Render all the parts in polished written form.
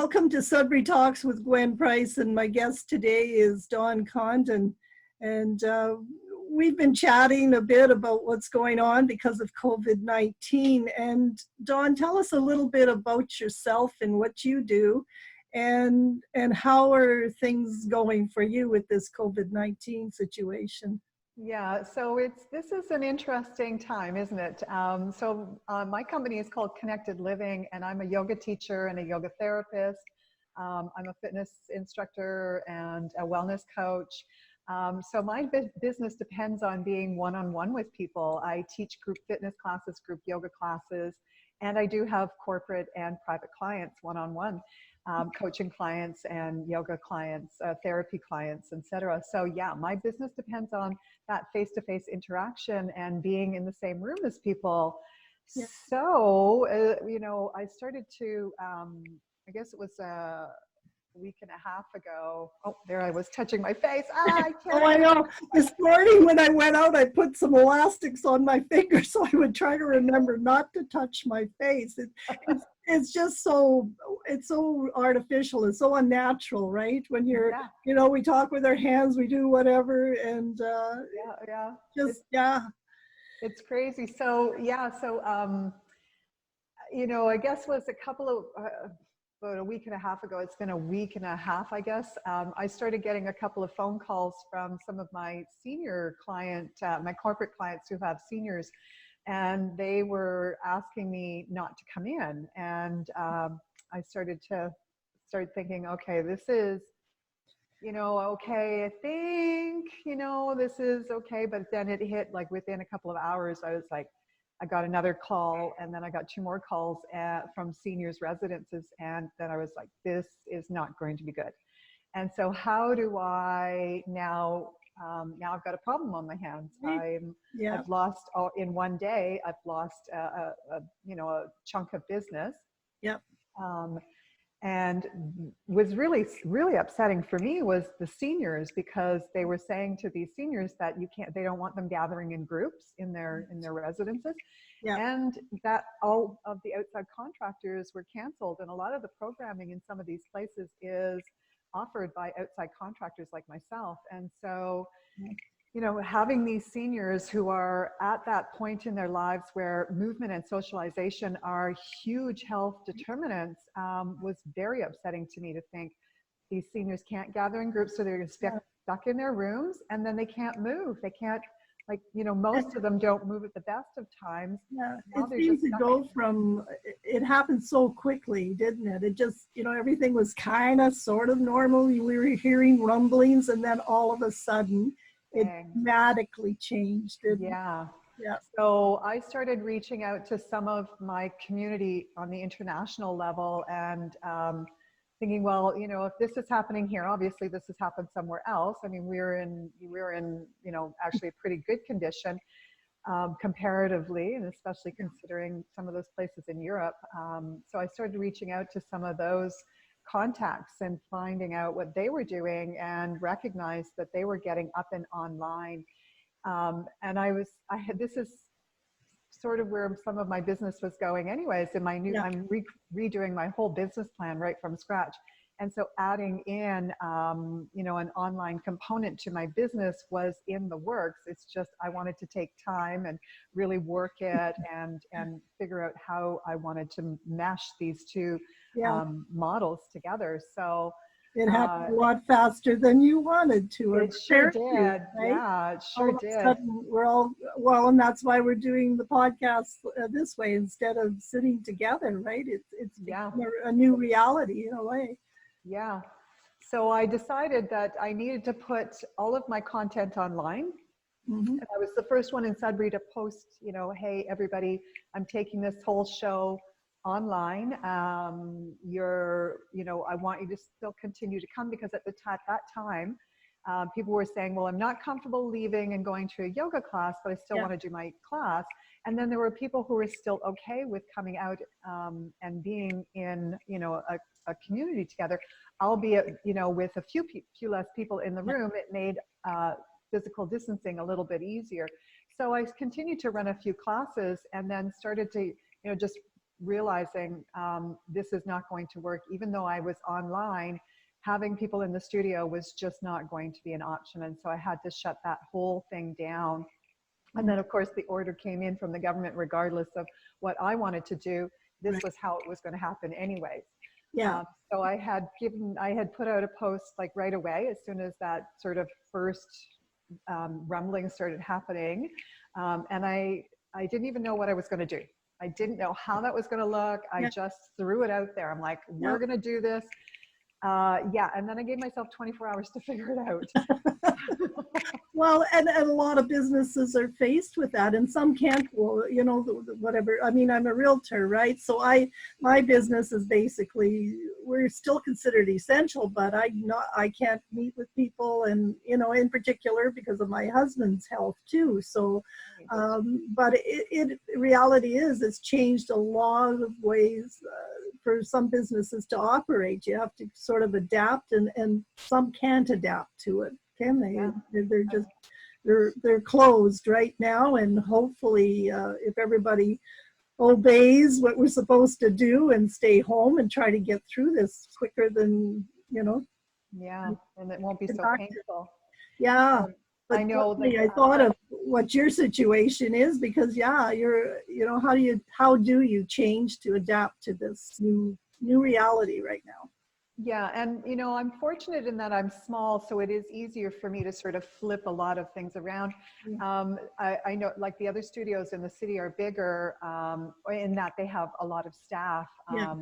Welcome to Sudbury Talks with Gwen Price, and my guest today is Dawn Condon. And we've been chatting a bit about what's going on because of COVID-19. And Dawn, tell us a little bit about yourself and what you do, and how are things going for you with this COVID-19 situation? Yeah, so this is an interesting time, isn't it? My company is called Connected Living, and I'm a yoga teacher and a yoga therapist. I'm a fitness instructor and a wellness coach. So my business depends on being one-on-one with people. I teach group fitness classes, group yoga classes, and I do have corporate and private clients one-on-one. Coaching clients and yoga clients, therapy clients, etc. So yeah, my business depends on that face-to-face interaction and being in the same room as people. Yeah. So, I started to, I guess it was a week and a half ago. Oh, there I was touching my face. I can't. Oh, I know. This morning when I went out, I put some elastics on my fingers so I would try to remember not to touch my face. It's just it's so artificial. It's so unnatural, right? When you're, we talk with our hands, we do whatever, and it's crazy. So I guess was a couple of about a week and a half ago. It's been a week and a half, I guess. I started getting a couple of phone calls from some of my senior my corporate clients who have seniors, and they were asking me not to come in. And I started thinking, okay, this is, okay, I think, this is okay. But then it hit, like, within a couple of hours, I was like, I got another call, and then I got 2 more calls from seniors' residences. And then I was like, this is not going to be good. And so how do I now I've got a problem on my hands. I've lost, in one day, I've lost a chunk of business. Yep. And was really, really upsetting for me was the seniors, because they were saying to these seniors that they don't want them gathering in groups in their residences. Yeah. And that all of the outside contractors were canceled. And a lot of the programming in some of these places is offered by outside contractors like myself. And so, having these seniors who are at that point in their lives where movement and socialization are huge health determinants was very upsetting to me, to think these seniors can't gather in groups, so they're stuck in their rooms, and then they can't move. They can't, most of them don't move at the best of times. Yeah, it seems to go from, it happened so quickly, didn't it? It just, everything was kind of sort of normal. We were hearing rumblings, and then all of a sudden, it dramatically changed. Yeah. So I started reaching out to some of my community on the international level, and thinking, well, if this is happening here, obviously this has happened somewhere else. I mean, we're in actually a pretty good condition comparatively, and especially considering some of those places in Europe. So I started reaching out to some of those contacts and finding out what they were doing, and recognized that they were getting up and online. And this is sort of where some of my business was going anyways. In my new, I'm redoing my whole business plan right from scratch. And so adding in, an online component to my business was in the works. It's just, I wanted to take time and really work it and figure out how I wanted to mesh these two models together. So it happened a lot faster than you wanted to. It sure did. Right? Yeah, it sure did. We're all, and that's why we're doing the podcast this way instead of sitting together, right? It's a new reality in a way. Yeah. So I decided that I needed to put all of my content online. Mm-hmm. And I was the first one in Sudbury to post, hey, everybody, I'm taking this whole show online. I want you to still continue to come, because at that time, people were saying, well, I'm not comfortable leaving and going to a yoga class, but I still want to do my class. And then there were people who were still okay with coming out and being in, a community together, albeit, with a few less people in the room. It made physical distancing a little bit easier. So I continued to run a few classes, and then started to, just realizing this is not going to work. Even though I was online, having people in the studio was just not going to be an option. And so I had to shut that whole thing down. And then, of course, the order came in from the government, regardless of what I wanted to do. This Right. was how it was going to happen anyways. Yeah. So I had put out a post like right away as soon as that sort of first rumbling started happening. And I didn't even know what I was going to do. I didn't know how that was going to look. I Yeah. just threw it out there. I'm like, we're going to do this. Yeah. And then I gave myself 24 hours to figure it out. Well, and a lot of businesses are faced with that, and some can't, well, you know, whatever. I mean, I'm a realtor, right? So my business is basically, we're still considered essential, but I can't meet with people, and, you know, in particular because of my husband's health too. So, but reality is, it's changed a lot of ways for some businesses to operate. You have to sort of adapt, and some can't adapt to it. Can they? Yeah. They're just they're closed right now, and hopefully if everybody obeys what we're supposed to do and stay home and try to get through this quicker than, you know. Yeah, and it won't be so painful. Yeah. But I know, like, I thought of what your situation is, because you're, you know, how do you change to adapt to this new reality right now? Yeah, and you know, I'm fortunate in that I'm small, so it is easier for me to sort of flip a lot of things around. I know, like, the other studios in the city are bigger, in that they have a lot of staff. Yeah.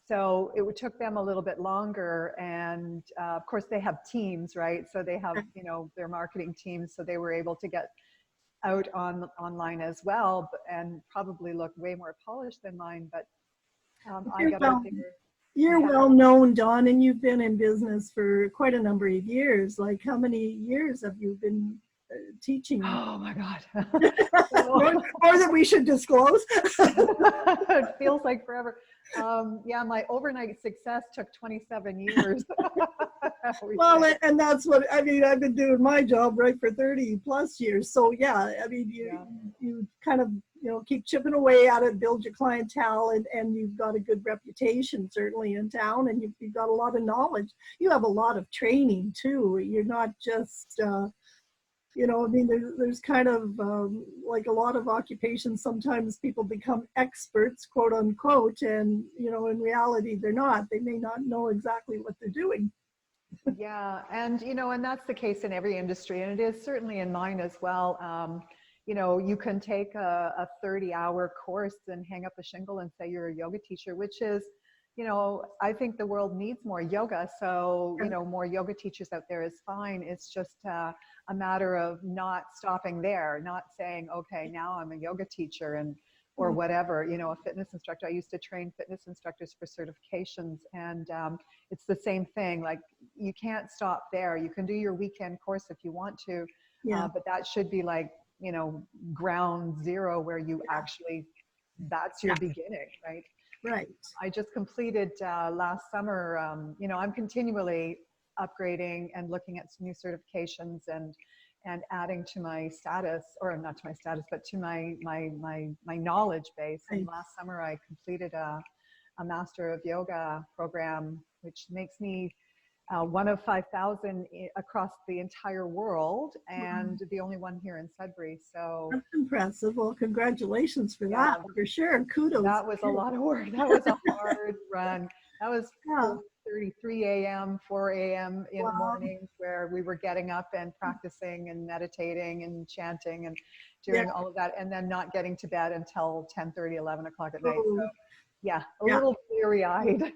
So it took them a little bit longer, and of course they have teams, right? So they have, you know, their marketing teams, so they were able to get out online as well, and probably look way more polished than mine. But I got out there. You're well known, Dawn, and you've been in business for quite a number of years. Like, how many years have you been teaching? Oh my God. More than we should disclose. It feels like forever. Yeah, my overnight success took 27 years. Well, and that's what, I mean, I've been doing my job, right, for 30 plus years. So yeah, I mean, you kind of, you know, keep chipping away at it, build your clientele, and you've got a good reputation, certainly in town, and you've got a lot of knowledge. You have a lot of training too. You're not just, you know, I mean, there's kind of like a lot of occupations, sometimes people become experts, quote unquote, and, you know, in reality, they're not. They may not know exactly what they're doing. Yeah, and you know, and that's the case in every industry, and it is certainly in mine as well. You know, you can take a 30-hour course and hang up a shingle and say you're a yoga teacher, which is, you know, I think the world needs more yoga. So, you know, more yoga teachers out there is fine. It's just a matter of not stopping there, not saying, okay, now I'm a yoga teacher and or whatever, you know, a fitness instructor. I used to train fitness instructors for certifications, and it's the same thing. Like, you can't stop there. You can do your weekend course if you want to, but that should be like, you know, ground zero, where you actually, that's your beginning, right? Right. I just completed last summer, you know, I'm continually upgrading and looking at some new certifications and adding to my status, or not to my status, but to my knowledge base. And last summer I completed a Master of Yoga program, which makes me one of 5,000 across the entire world, and the only one here in Sudbury. So that's impressive. Well, congratulations for that, for sure. Kudos. That was a lot of work. That was a hard run. That was 4:33 a.m., 4 a.m. in the mornings, where we were getting up and practicing and meditating and chanting and doing all of that, and then not getting to bed until 10:30, 11 o'clock at night. So yeah, a little bleary-eyed.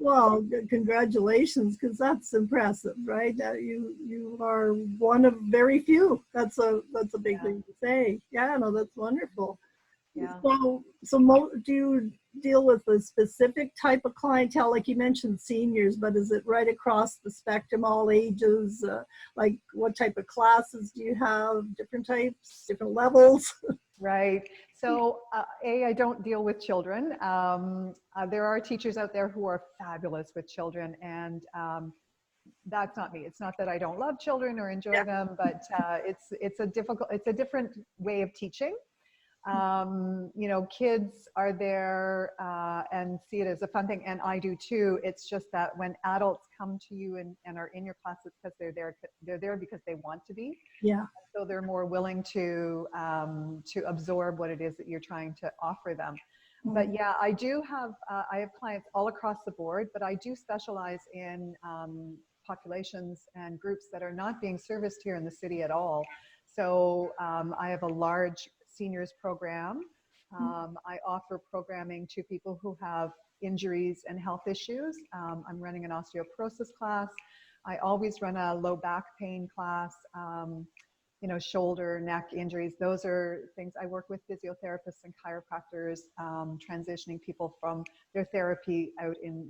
Well, congratulations, because that's impressive, right? You are one of very few. That's a big thing to say. Yeah, no, that's wonderful. Yeah. So do you deal with a specific type of clientele? Like you mentioned seniors, but is it right across the spectrum, all ages? Like, what type of classes do you have? Different types, different levels? Right. So, I don't deal with children. There are teachers out there who are fabulous with children, and that's not me. It's not that I don't love children or enjoy them, but it's a different way of teaching. You know, kids are there and see it as a fun thing, and I do too. It's just that when adults come to you and are in your classes because they're there because they want to be. Yeah. So they're more willing to absorb what it is that you're trying to offer them. But yeah, I have clients all across the board, but I do specialize in populations and groups that are not being serviced here in the city at all. So I have a large seniors program. I offer programming to people who have injuries and health issues. I'm running an osteoporosis class. I always run a low back pain class. You know, shoulder, neck injuries. Those are things I work with physiotherapists and chiropractors, transitioning people from their therapy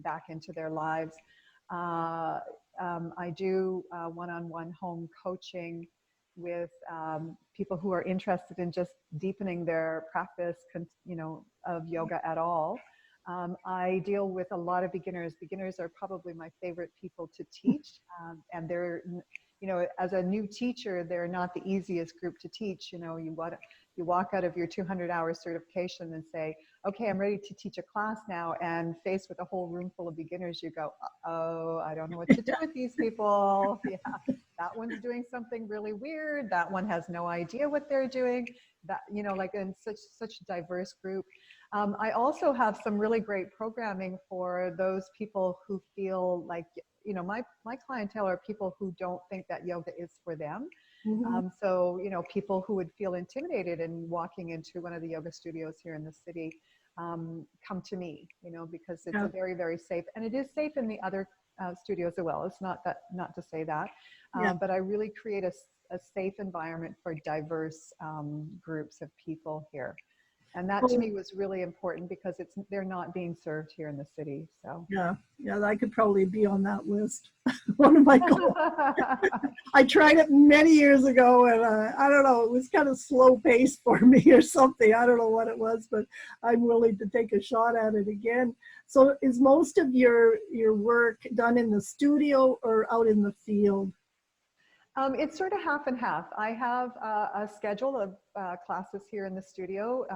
back into their lives. I do one-on-one home coaching with people who are interested in just deepening their practice, you know, of yoga at all. I deal with a lot of beginners. Beginners are probably my favorite people to teach, and they're, you know, as a new teacher, they're not the easiest group to teach. You know, you walk out of your 200-hour certification and say, okay, I'm ready to teach a class now, and faced with a whole room full of beginners, you go, oh, I don't know what to do with these people. Yeah, that one's doing something really weird. That one has no idea what they're doing. That, you know, like in such a diverse group. I also have some really great programming for those people who feel like, you know, my clientele are people who don't think that yoga is for them. So, you know, people who would feel intimidated in walking into one of the yoga studios here in the city come to me, you know, because it's a very, very safe, and it is safe in the other studios as well. It's not to say that, but I really create a safe environment for diverse groups of people here. And that to me was really important because they're not being served here in the city. So yeah, I could probably be on that list. One of my goals. I tried it many years ago, and I don't know, it was kind of slow paced for me or something. I don't know what it was, but I'm willing to take a shot at it again. So is most of your work done in the studio or out in the field? It's sort of half and half. I have a schedule of classes here in the studio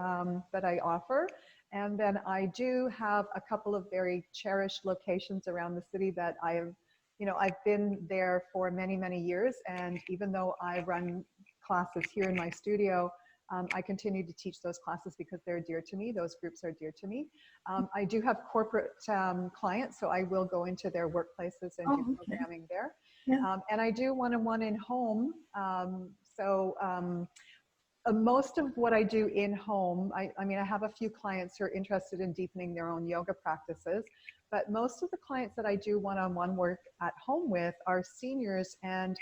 that I offer. And then I do have a couple of very cherished locations around the city that I've been there for many, many years. And even though I run classes here in my studio, I continue to teach those classes because they're dear to me. Those groups are dear to me. I do have corporate clients, so I will go into their workplaces and do programming there. Yeah. And I do one-on-one in home. Most of what I do in home, I mean, I have a few clients who are interested in deepening their own yoga practices, but most of the clients that I do one-on-one work at home with are seniors, and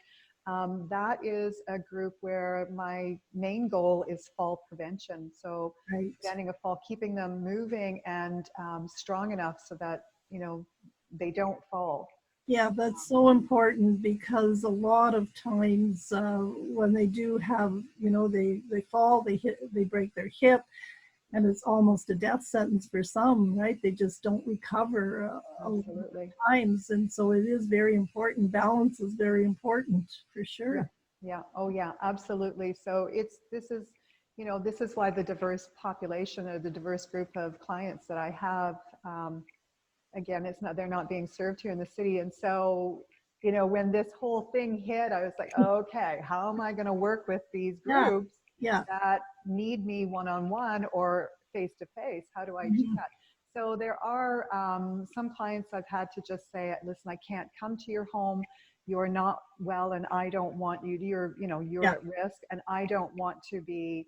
that is a group where my main goal is fall prevention. So preventing a fall, keeping them moving and strong enough so that, you know, they don't fall. Yeah, that's so important because a lot of times when they do have, you know, they fall, they break their hip, and it's almost a death sentence for some, right? They just don't recover a lot of times. And so it is very important. Balance is very important for sure. Yeah. Oh yeah, absolutely. So this is why the diverse population or the diverse group of clients that I have, again, they're not being served here in the city. And so, you know, when this whole thing hit, I was like, okay, how am I going to work with these groups that need me one-on-one or face-to-face? How do I do that? So there are some clients I've had to just say, listen, I can't come to your home. You're not well, and I don't want you to, you're at risk, and I don't want to be,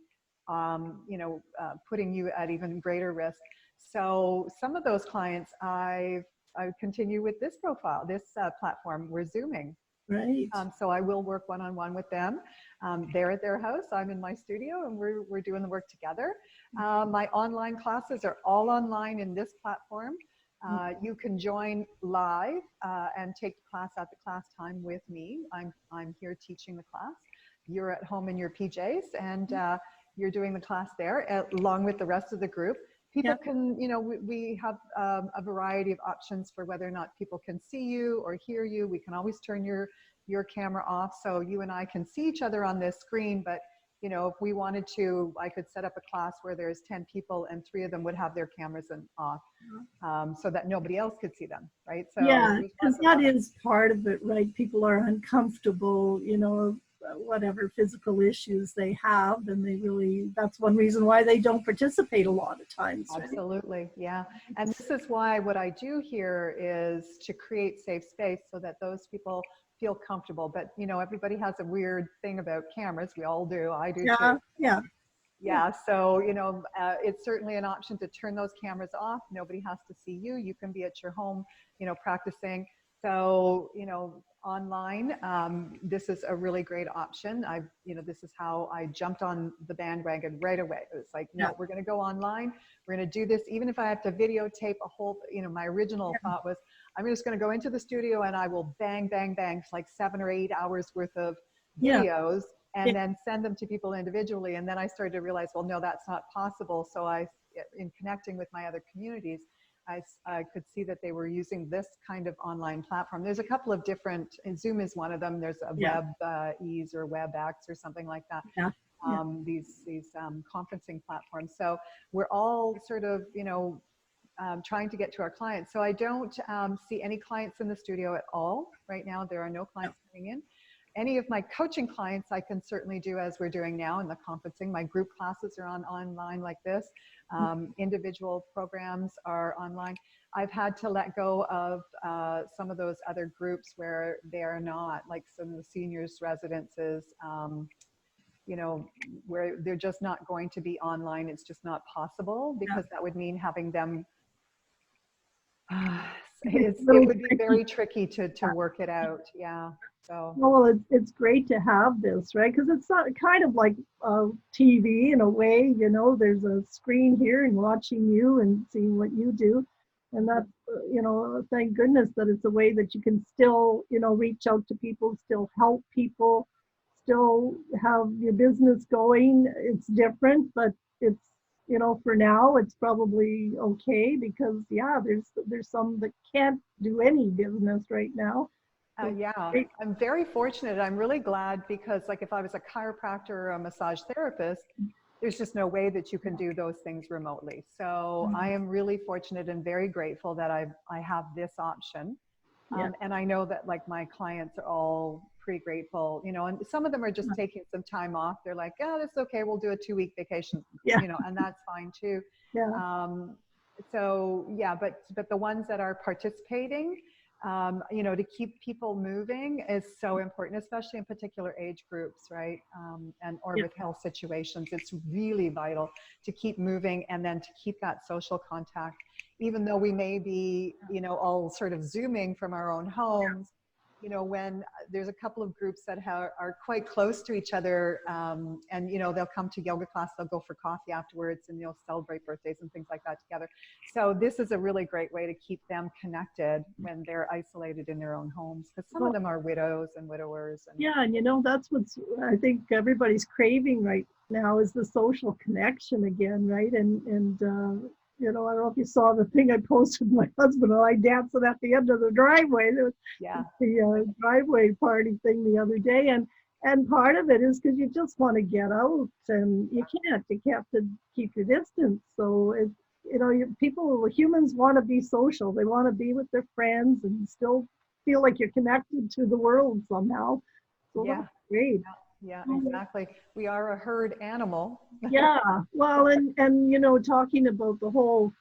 putting you at even greater risk. So some of those clients I continue with this profile, this platform. We're Zooming. Right. So I will work one-on-one with them. They're at their house, I'm in my studio, and we're doing the work together. My online classes are all online in this platform. You can join live and take the class at the class time with me. I'm here teaching the class. You're at home in your PJs, and you're doing the class there along with the rest of the group. People can, we have a variety of options for whether or not people can see you or hear you. We can always turn your camera off so you and I can see each other on this screen, but you know, if we wanted to, I could set up a class where there's 10 people and 3 of them would have their cameras off, so that nobody else could see them, right? So Yeah, there's because lots of that options. is part of it, right? People are uncomfortable, whatever physical issues they have, and that's one reason why they don't participate a lot of times, right? Absolutely, yeah. And this is why what I do here is to create safe space so that those people feel comfortable. But, you know, everybody has a weird thing about cameras. We all do. I do too. Yeah, yeah, yeah, Yeah, so, you know, it's certainly an option to turn those cameras off. Nobody has to see you. You can be at your home, you know, practicing. So, you know, online, this is a really great option. You know, this is how I jumped on the bandwagon right away. It was like, yeah, no, we're going to go online. We're going to do this. Even if I have to videotape a whole, you know, my original thought was, I'm just going to go into the studio and I will bang, bang, bang, like 7 or 8 hours worth of yeah, videos yeah, and then send them to people individually. And then I started to realize, well, no, that's not possible. So in connecting with my other communities, I could see that they were using this kind of online platform. There's a couple of different, and Zoom is one of them. There's a yeah, WebEase or WebEx or something like that. yeah, yeah, These conferencing platforms. So we're all sort of, you know, trying to get to our clients. So I don't see any clients in the studio at all right now. There are no clients coming in. Any of my coaching clients I can certainly do as we're doing now in the conferencing. My group classes are online like this. Individual programs are online. I've had to let go of some of those other groups where they are not, like some of the seniors residences, you know, where they're just not going to be online. It's just not possible yeah. because that would mean having them It's a it little would be tricky. very tricky to work it out. Yeah. So Well, it's great to have this, right? Because it's not kind of like TV in a way, there's a screen here and watching you and seeing what you do. And that's, thank goodness that it's a way that you can still, reach out to people, still help people, still have your business going. It's different, but it's, for now, it's probably okay because, yeah, there's some that can't do any business right now. So yeah, great. I'm very fortunate. I'm really glad because like if I was a chiropractor or a massage therapist, there's just no way that you can do those things remotely. So I am really fortunate and very grateful that I have this option. Yeah, And I know that like my clients are all pretty grateful, you know, and some of them are just taking some time off. They're like, oh, that's okay. We'll do a 2-week vacation, yeah, you know, and that's fine too. yeah. Um, so yeah, but the ones that are participating, you know, to keep people moving is so important, especially in particular age groups, right? And or Yeah. with health situations, it's really vital to keep moving and then to keep that social contact, even though we may be, you know, all sort of zooming from our own homes. You know, when there's a couple of groups that are quite close to each other, and you know, they'll come to yoga class, they'll go for coffee afterwards, and they'll celebrate birthdays and things like that together. So this is a really great way to keep them connected when they're isolated in their own homes, because some of Well, them are widows and widowers. And yeah, and that's what's I think everybody's craving right now is the social connection again, right? And I don't know if you saw the thing I posted with my husband and I dancing at the end of the driveway. There was yeah, the driveway party thing the other day, and part of it is because you just want to get out and you have to keep your distance. So it humans want to be social. They want to be with their friends and still feel like you're connected to the world somehow. So yeah, that's great. yeah, exactly. We are a herd animal. Yeah, well, and talking about the whole,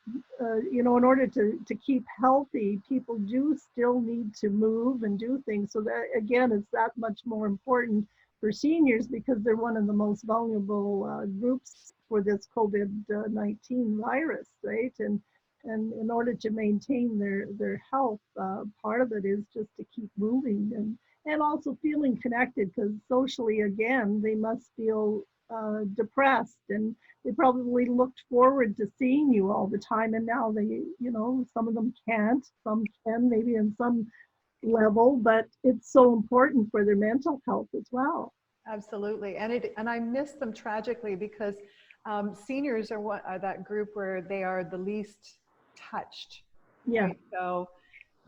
in order to keep healthy, people do still need to move and do things. So that again, it's that much more important for seniors because they're one of the most vulnerable groups for this COVID-19 virus, right? And in order to maintain their health, part of it is just to keep moving and also feeling connected because socially, again, they must feel depressed and they probably looked forward to seeing you all the time and now they some of them can't, some can maybe in some level, but it's so important for their mental health as well. Absolutely, and I miss them tragically because seniors are that group where they are the least touched, Yeah. right? So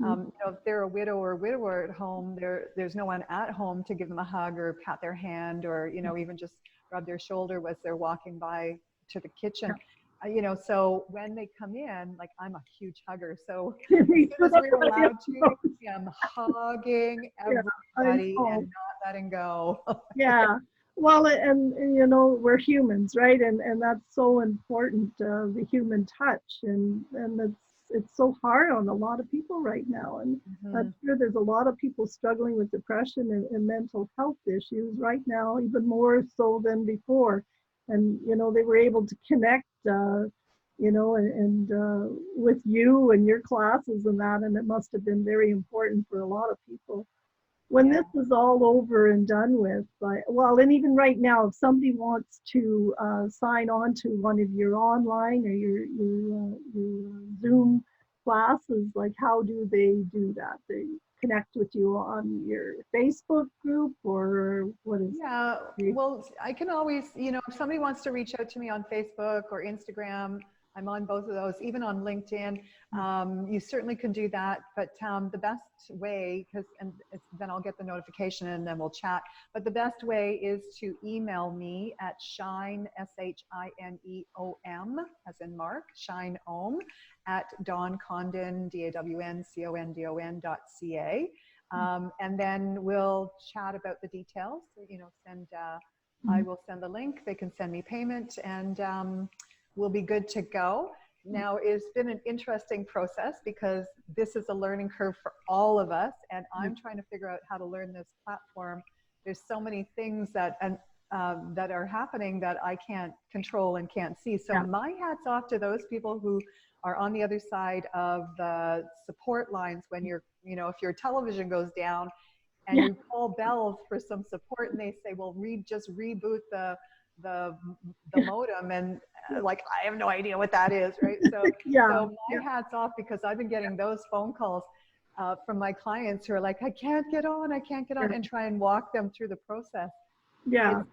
you know, if they're a widow or widower at home, there's no one at home to give them a hug or pat their hand or, you know, even just rub their shoulder as they're walking by to the kitchen. You know, so when they come in, like I'm a huge hugger. So as soon as we're allowed to, I'm hugging everybody and not letting go. Yeah. Well, and you know, we're humans, right? And that's so important, the human touch, and it's so hard on a lot of people right now. And I'm sure there's a lot of people struggling with depression and mental health issues right now, even more so than before. And you know, they were able to connect, you know, and with you and your classes and that, and it must have been very important for a lot of people. When this is all over and done with, well, and even right now, if somebody wants to sign on to one of your online or your Zoom classes, like how do they do that? They connect with you on your Facebook group, or what is well, I can always, you know, if somebody wants to reach out to me on Facebook or Instagram, I'm on both of those, even on LinkedIn. You certainly can do that, but the best way, then I'll get the notification and then we'll chat. But the best way is to email me at shine, SHINEOM, as in Mark, shineom, at Dawn Condon, DAWNCONDON.ca. And then we'll chat about the details. You know, I will send the link. They can send me payment, and we'll be good to go. Now, it's been an interesting process because this is a learning curve for all of us, and I'm trying to figure out how to learn this platform. There's so many things that are happening that I can't control and can't see. So my hat's off to those people who are on the other side of the support lines when you're, you know, if your television goes down and you call Bell for some support and they say, well, just reboot the modem, and like I have no idea what that is, right? So my hat's off, because I've been getting those phone calls from my clients who are like, I can't get on, and try and walk them through the process. It's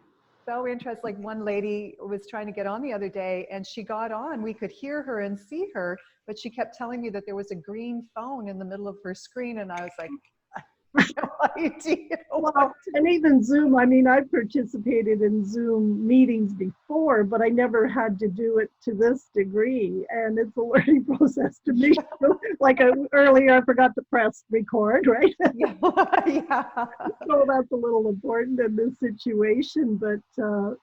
so interesting. Like one lady was trying to get on the other day, and she got on. We could hear her and see her, but she kept telling me that there was a green phone in the middle of her screen, and I was like, no idea. Well, and even Zoom, I mean, I've participated in Zoom meetings before, but I never had to do it to this degree. And it's a learning process to me. Like earlier, I forgot to press record, right? So that's a little important in this situation. But I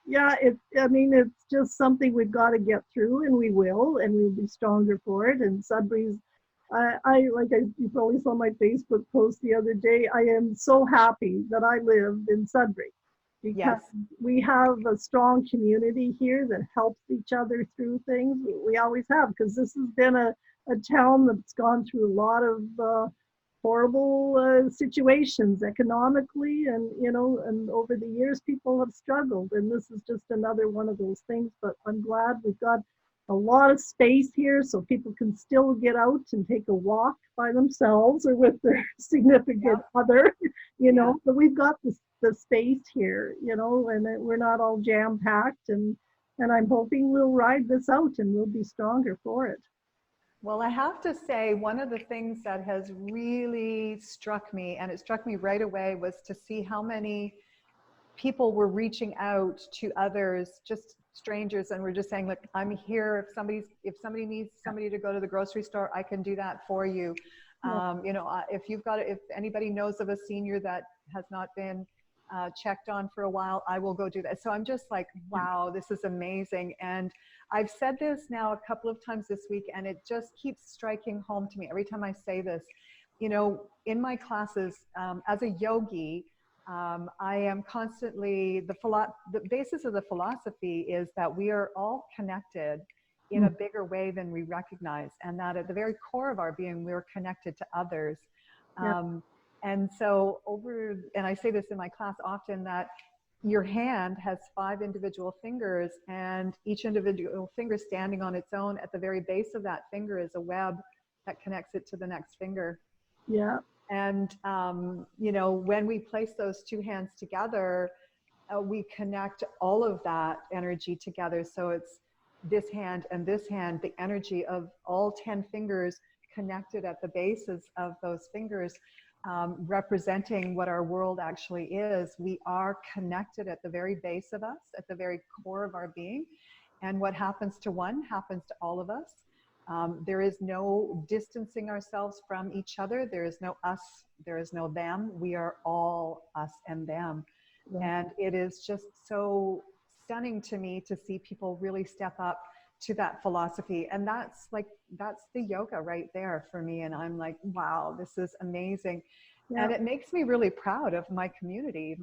mean, it's just something we've got to get through, and we will, and we'll be stronger for it. And Sudbury's, you probably saw my Facebook post the other day. I am so happy that I live in Sudbury, because we have a strong community here that helps each other through things. We always have, because this has been a town that's gone through a lot of horrible situations economically, and you know, and over the years people have struggled, and this is just another one of those things. But I'm glad we've got a lot of space here, so people can still get out and take a walk by themselves or with their significant other, you know. But we've got the space here, you know, and we're not all jam-packed, and I'm hoping we'll ride this out and we'll be stronger for it. Well, I have to say, one of the things that has really struck me, and it struck me right away, was to see how many people were reaching out to others, just strangers, and we're just saying, look, I'm here. If somebody needs somebody to go to the grocery store, I can do that for you. You know, if anybody knows of a senior that has not been checked on for a while, I will go do that. So I'm just like, wow, this is amazing. And I've said this now a couple of times this week, and it just keeps striking home to me every time I say this. You know, in my classes, as a yogi, I am constantly, the basis of the philosophy is that we are all connected in a bigger way than we recognize, and that at the very core of our being, we're connected to others. And so and I say this in my class often, that your hand has 5 individual fingers, and each individual finger standing on its own, at the very base of that finger is a web that connects it to the next finger. And, you know, when we place those 2 hands together, we connect all of that energy together. So it's this hand and this hand, the energy of all 10 fingers connected at the bases of those fingers. representing what our world actually is. We are connected at the very base of us, at the very core of our being. And what happens to one happens to all of us. There is no distancing ourselves from each other. There is no us, there is no them. We are all us and them. And it is just so stunning to me to see people really step up to that philosophy. And that's the yoga right there for me. And I'm like, wow, this is amazing. And it makes me really proud of my community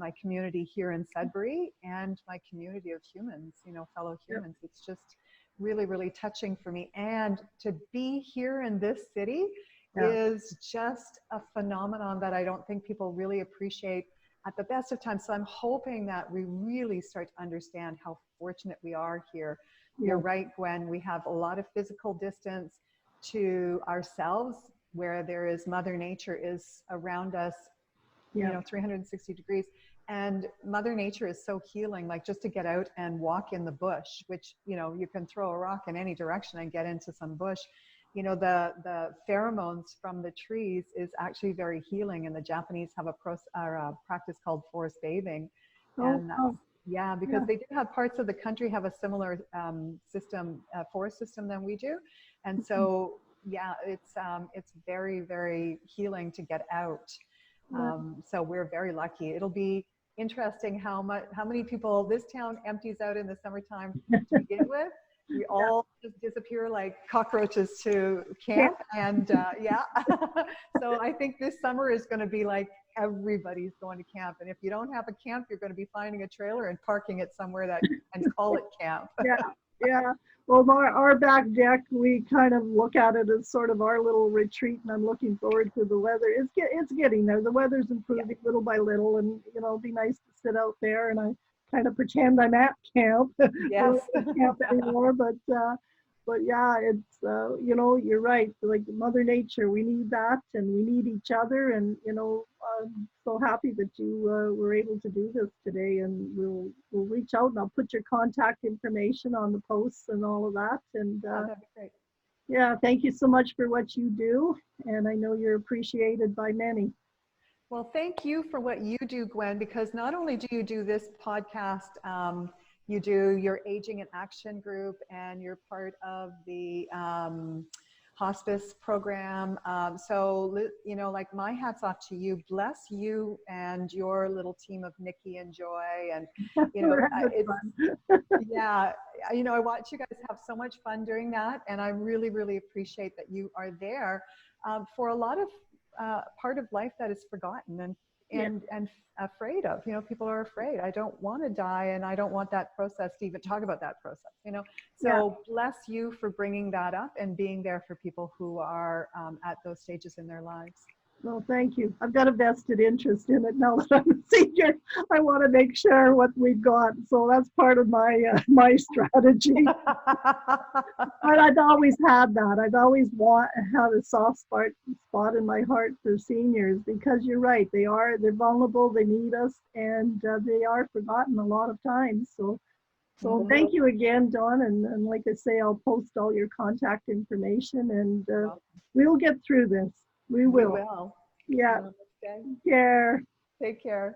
here in Sudbury, and my community of humans, fellow humans. It's just really, really touching for me. And to be here in this city is just a phenomenon that I don't think people really appreciate at the best of times. So I'm hoping that we really start to understand how fortunate we are here. You're right, Gwen. We have a lot of physical distance to ourselves, where there is Mother Nature is around us, 360 degrees. And Mother Nature is so healing, like just to get out and walk in the bush, which, you can throw a rock in any direction and get into some bush. The pheromones from the trees is actually very healing. And the Japanese have a practice called forest bathing. Because they do have parts of the country have a similar forest system than we do. And so, it's very, very healing to get out. So we're very lucky. It'll be interesting how many people this town empties out in the summertime to begin with. We all just disappear like cockroaches to camp. And so I think this summer is going to be like everybody's going to camp. And if you don't have a camp, you're going to be finding a trailer and parking it somewhere and call it camp. Well, our back deck, we kind of look at it as sort of our little retreat, and I'm looking forward to the weather. It's getting there. The weather's improving little by little, and it'll be nice to sit out there, and I kind of pretend I'm at camp. Yes. I don't camp anymore, but it's you're right. Like Mother Nature, we need that, and we need each other, and I'm so happy that you were able to do this today, and we'll reach out, and I'll put your contact information on the posts and all of that. And that'd be great. Thank you so much for what you do, and I know you're appreciated by many. Well, thank you for what you do, Gwen, because not only do you do this podcast, you do your Aging in Action group, and you're part of the hospice program. Like my hat's off to you. Bless you and your little team of Nikki and Joy. And, I watch you guys have so much fun doing that. And I really, really appreciate that you are there for a lot of part of life that is forgotten and afraid of. People are afraid. I don't want to die, and I don't want that process to even talk about that process. So bless you for bringing that up and being there for people who are at those stages in their lives. Well, thank you. I've got a vested interest in it now that I'm a senior. I want to make sure what we've got. So that's part of my my strategy. But I've always had that. I've always had a soft spot in my heart for seniors, because you're right. They're vulnerable. They need us, and they are forgotten a lot of times. So thank you again, Dawn. And like I say, I'll post all your contact information, and we'll get through this. We will. We will. Yeah. Take care. Take care.